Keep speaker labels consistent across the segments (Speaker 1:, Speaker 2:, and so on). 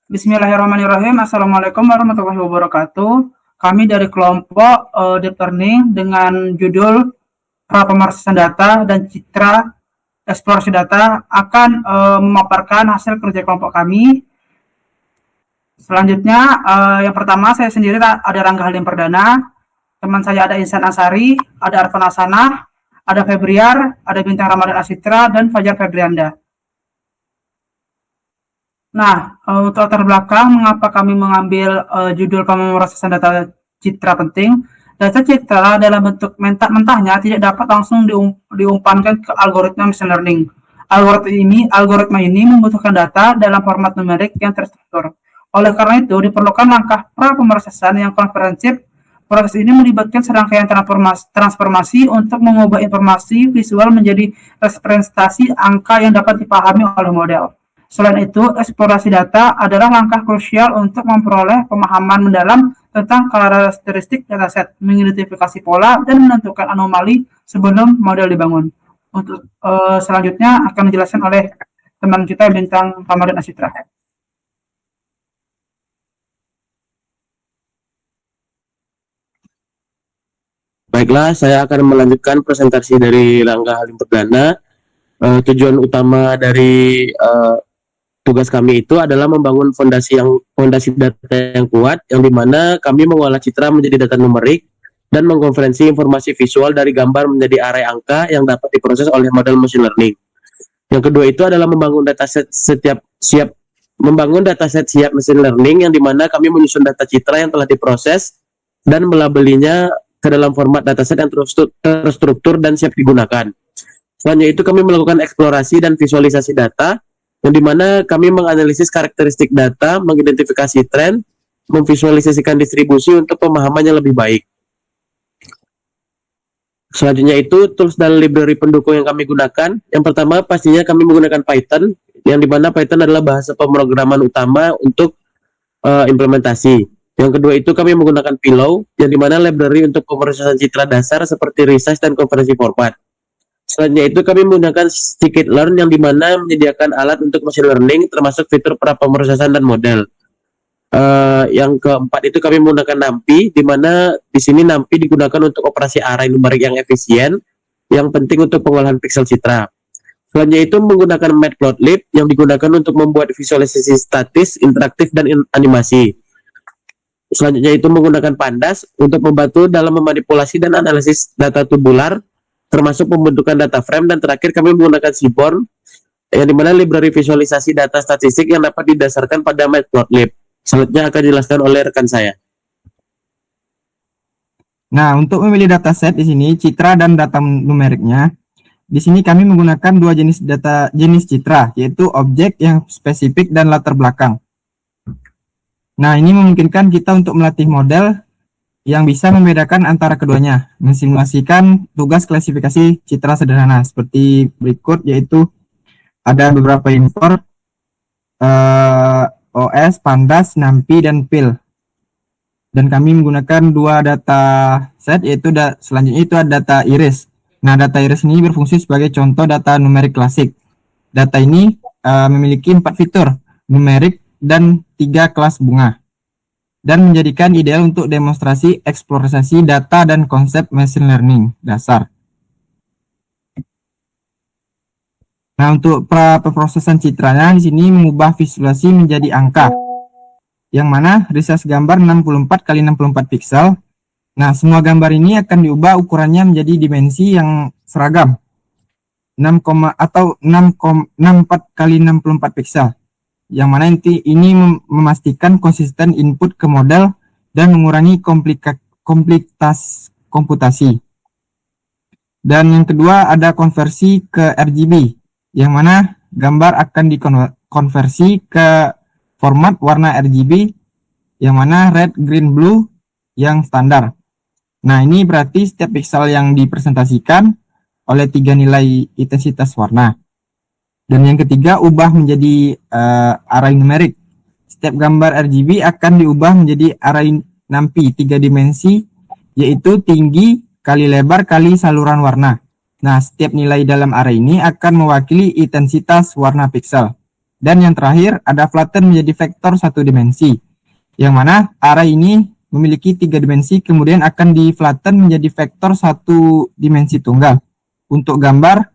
Speaker 1: Bismillahirrahmanirrahim. Assalamualaikum warahmatullahi wabarakatuh. Kami dari kelompok Deep Learning dengan judul Pemrosesan Data dan Citra Eksplorasi Data akan memaparkan hasil kerja kelompok kami. Selanjutnya, yang pertama saya sendiri ada Rangga Halim Perdana, teman saya ada Insan Asari, ada Arfan Hasanah, ada Febriar, ada Bintang Ramadan Asitra, dan Fajar Febrianda. Nah, untuk latar belakang mengapa kami mengambil judul pemrosesan data citra penting. Data citra dalam bentuk mentahnya tidak dapat langsung diumpankan ke algoritma machine learning. Algoritma ini membutuhkan data dalam format numerik yang terstruktur. Oleh karena itu, diperlukan langkah pra-pemrosesan yang komprehensif. Proses ini melibatkan serangkaian transformasi untuk mengubah informasi visual menjadi representasi angka yang dapat dipahami oleh model. Selain itu, eksplorasi data adalah langkah krusial untuk memperoleh pemahaman mendalam tentang karakteristik dataset, mengidentifikasi pola, dan menentukan anomali sebelum model dibangun. Untuk selanjutnya akan dijelaskan oleh teman kita Bintang Ramadan Asitra.
Speaker 2: Baiklah, saya akan melanjutkan presentasi dari Rangga Halim Perdana. Tujuan utama dari tugas kami itu adalah membangun fondasi data yang kuat, yang dimana kami mengolah citra menjadi data numerik dan mengkonferensi informasi visual dari gambar menjadi array angka yang dapat diproses oleh model machine learning. Yang kedua itu adalah membangun dataset siap machine learning, yang dimana kami menyusun data citra yang telah diproses dan melabelinya ke dalam format dataset yang terstruktur dan siap digunakan. Selanjutnya itu kami melakukan eksplorasi dan visualisasi data, yang dimana kami menganalisis karakteristik data, mengidentifikasi tren, memvisualisasikan distribusi untuk pemahaman yang lebih baik. Selanjutnya itu tools dan library pendukung yang kami gunakan. Yang pertama pastinya kami menggunakan Python, yang dimana Python adalah bahasa pemrograman utama untuk implementasi. Yang kedua itu kami menggunakan Pillow, yang dimana library untuk pemrosesan citra dasar seperti resize dan konversi format. Selanjutnya itu kami menggunakan scikit-learn, yang dimana menyediakan alat untuk machine learning termasuk fitur pra-pemrosesan dan model. Yang keempat itu kami menggunakan NumPy, di mana di sini NumPy digunakan untuk operasi array numerik yang efisien, yang penting untuk pengolahan pixel citra. Selanjutnya itu menggunakan Matplotlib, yang digunakan untuk membuat visualisasi statis, interaktif, dan animasi. Selanjutnya itu menggunakan Pandas untuk membantu dalam memanipulasi dan analisis data tubular, termasuk pembentukan data frame. Dan terakhir kami menggunakan Seaborn, yang dimana library visualisasi data statistik yang dapat didasarkan pada Matplotlib. Selanjutnya akan dijelaskan oleh rekan saya.
Speaker 3: Nah, untuk memilih dataset di sini citra dan data numeriknya, di sini kami menggunakan dua jenis citra, yaitu objek yang spesifik dan latar belakang. Nah, ini memungkinkan kita untuk melatih model yang bisa membedakan antara keduanya, mensimulasikan tugas klasifikasi citra sederhana seperti berikut, yaitu ada beberapa import OS, Pandas, NumPy, dan Pil. Dan kami menggunakan dua data set, yaitu selanjutnya itu ada data iris. Nah, data iris ini berfungsi sebagai contoh data numerik klasik. Data ini memiliki 4 fitur numerik dan 3 kelas bunga, dan menjadikan ideal untuk demonstrasi eksplorasi data dan konsep machine learning dasar. Nah, untuk pemrosesan citranya di sini mengubah visualisasi menjadi angka, yang mana resize gambar 64 x 64 pixel. Nah, semua gambar ini akan diubah ukurannya menjadi dimensi yang seragam, 64 x 64 pixel, yang mana ini memastikan konsisten input ke model dan mengurangi kompleksitas komputasi. Dan yang kedua ada konversi ke RGB, yang mana gambar akan dikonversi ke format warna RGB, yang mana red, green, blue yang standar. Nah, ini berarti setiap pixel yang dipresentasikan oleh 3 nilai intensitas warna. Dan yang ketiga, ubah menjadi array numerik. Setiap gambar RGB akan diubah menjadi array NumPy 3 dimensi, yaitu tinggi kali lebar kali saluran warna. Nah, setiap nilai dalam array ini akan mewakili intensitas warna pixel. Dan yang terakhir ada flatten menjadi vektor satu dimensi, yang mana array ini memiliki 3 dimensi kemudian akan di flatten menjadi vektor satu dimensi tunggal. Untuk gambar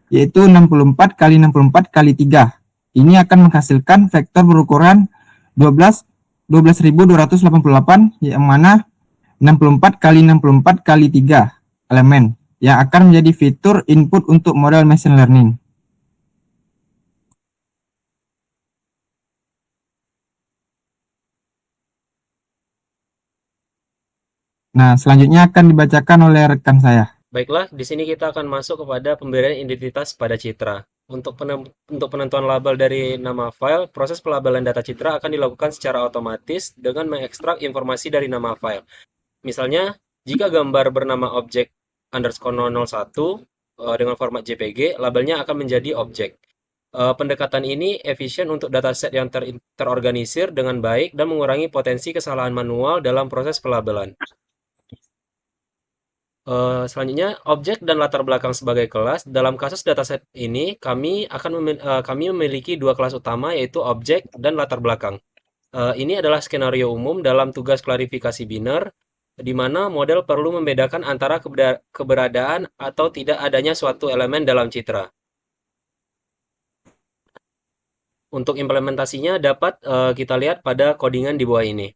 Speaker 3: yaitu 64 kali 64 kali 3. Ini akan menghasilkan vektor berukuran 12.288 yang mana 64 kali 64 kali 3 elemen yang akan menjadi fitur input untuk model machine learning. Nah, selanjutnya akan dibacakan oleh rekan saya.
Speaker 4: Baiklah, di sini kita akan masuk kepada pemberian identitas pada citra. Untuk penentuan label dari nama file, proses pelabelan data citra akan dilakukan secara otomatis dengan mengekstrak informasi dari nama file. Misalnya, jika gambar bernama objek underscore 001 dengan format JPG, labelnya akan menjadi objek. Pendekatan ini efisien untuk dataset yang terorganisir dengan baik dan mengurangi potensi kesalahan manual dalam proses pelabelan. Selanjutnya, objek dan latar belakang sebagai kelas. Dalam kasus dataset ini, kami memiliki dua kelas utama, yaitu objek dan latar belakang. Ini adalah skenario umum dalam tugas klarifikasi biner, di mana model perlu membedakan antara keberadaan atau tidak adanya suatu elemen dalam citra. Untuk implementasinya dapat kita lihat pada codingan di bawah ini.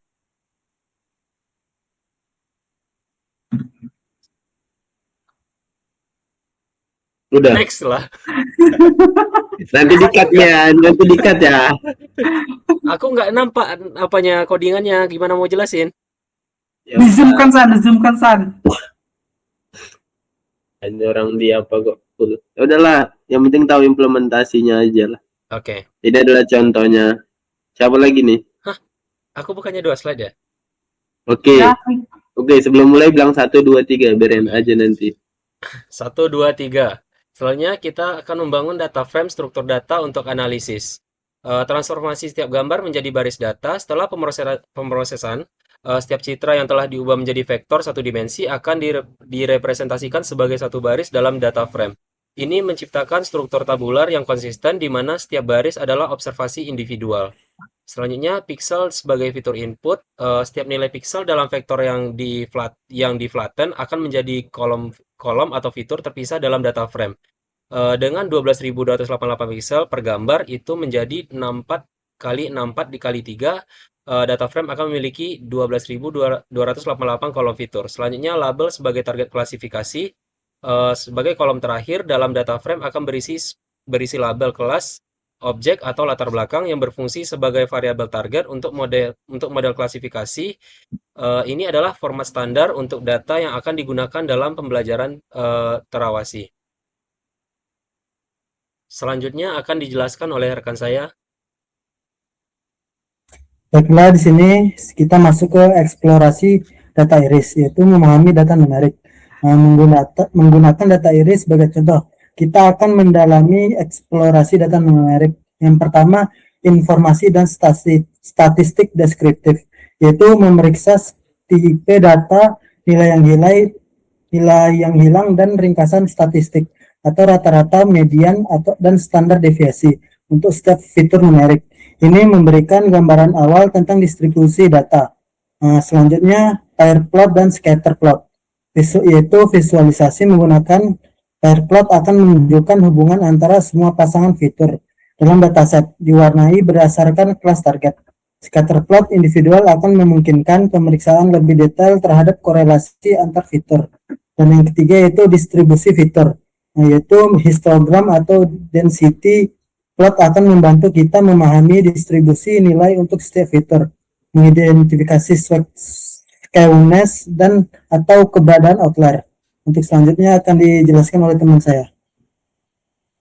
Speaker 2: Udah.
Speaker 4: Next lah.
Speaker 2: Nanti dikat ya.
Speaker 4: Aku nggak nampak apanya codingannya. Gimana mau jelasin?
Speaker 2: Ya,
Speaker 1: Dizoomkan San.
Speaker 2: Ini orang dia apa kok? Ya udahlah, yang penting tahu implementasinya aja lah.
Speaker 4: Oke.
Speaker 2: Ini adalah contohnya. Siapa lagi nih?
Speaker 4: Aku bukannya 2 slide ya?
Speaker 2: Oke.
Speaker 1: Ya,
Speaker 2: Oke, sebelum mulai bilang 1, 2, 3, biarin aja nanti.
Speaker 4: 1, 2, 3. Selanjutnya kita akan membangun data frame struktur data untuk analisis. Transformasi setiap gambar menjadi baris data. Setelah pemrosesan, setiap citra yang telah diubah menjadi vektor satu dimensi akan direpresentasikan sebagai satu baris dalam data frame. Ini menciptakan struktur tabular yang konsisten di mana setiap baris adalah observasi individual. Selanjutnya, pixel sebagai fitur input. Setiap nilai pixel dalam vektor yang di flatten akan menjadi kolom atau fitur terpisah dalam data frame. Dengan 12.288 pixel per gambar, itu menjadi 64 kali 64 dikali 3. Data frame akan memiliki 12.288 kolom fitur. Selanjutnya, label sebagai target klasifikasi. Sebagai kolom terakhir dalam data frame akan berisi label kelas, objek atau latar belakang yang berfungsi sebagai variabel target untuk model klasifikasi. Ini adalah format standar untuk data yang akan digunakan dalam pembelajaran terawasi. Selanjutnya akan dijelaskan oleh rekan saya.
Speaker 5: Baiklah, di sini kita masuk ke eksplorasi data iris, yaitu memahami data numerik. Menggunakan data iris sebagai contoh, kita akan mendalami eksplorasi data numerik. Yang pertama, informasi dan statistik deskriptif, yaitu memeriksa tipe data, nilai yang hilang, dan ringkasan statistik atau rata-rata, median, dan standar deviasi untuk setiap fitur numerik. Ini memberikan gambaran awal tentang distribusi data. Selanjutnya, pair plot dan scatter plot, yaitu visualisasi menggunakan pair plot akan menunjukkan hubungan antara semua pasangan fitur dalam dataset, diwarnai berdasarkan kelas target. Scatter plot individual akan memungkinkan pemeriksaan lebih detail terhadap korelasi antar fitur. Dan yang ketiga yaitu distribusi fitur, yaitu histogram atau density plot akan membantu kita memahami distribusi nilai untuk setiap fitur, mengidentifikasi skewness dan atau keberadaan outlier. Untuk selanjutnya akan dijelaskan oleh teman saya.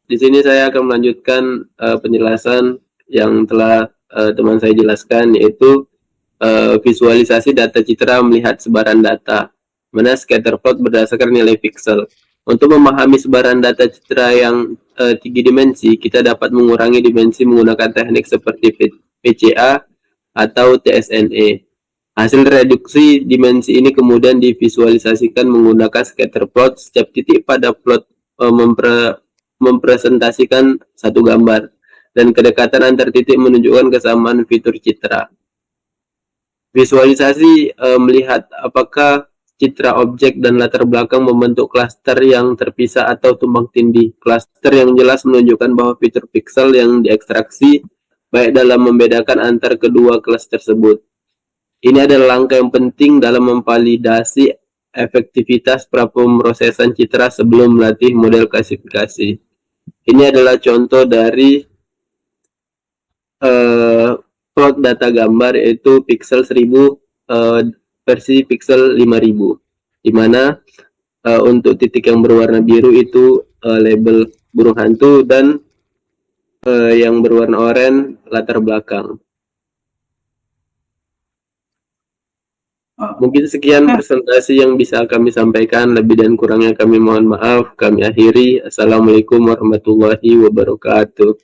Speaker 2: Di sini saya akan melanjutkan penjelasan yang telah teman saya jelaskan, yaitu visualisasi data citra melihat sebaran data, mana scatter plot berdasarkan nilai pixel. Untuk memahami sebaran data citra yang 3 dimensi, kita dapat mengurangi dimensi menggunakan teknik seperti PCA atau TSNE. Hasil reduksi dimensi ini kemudian divisualisasikan menggunakan scatter plot. Setiap titik pada plot mempresentasikan satu gambar. dan kedekatan antar titik menunjukkan kesamaan fitur citra. Visualisasi melihat apakah citra objek dan latar belakang membentuk klaster yang terpisah atau tumpang tindih. Klaster yang jelas menunjukkan bahwa fitur pixel yang diekstraksi baik dalam membedakan antar kedua kelas tersebut. Ini adalah langkah yang penting dalam memvalidasi efektivitas prapemrosesan citra sebelum melatih model klasifikasi. Ini adalah contoh dari plot data gambar, yaitu pixel 1000 versi pixel 5000, di mana untuk titik yang berwarna biru itu label burung hantu, dan yang berwarna oranye latar belakang. Mungkin sekian presentasi yang bisa kami sampaikan, lebih dan kurangnya kami mohon maaf. Kami akhiri. Assalamualaikum warahmatullahi wabarakatuh.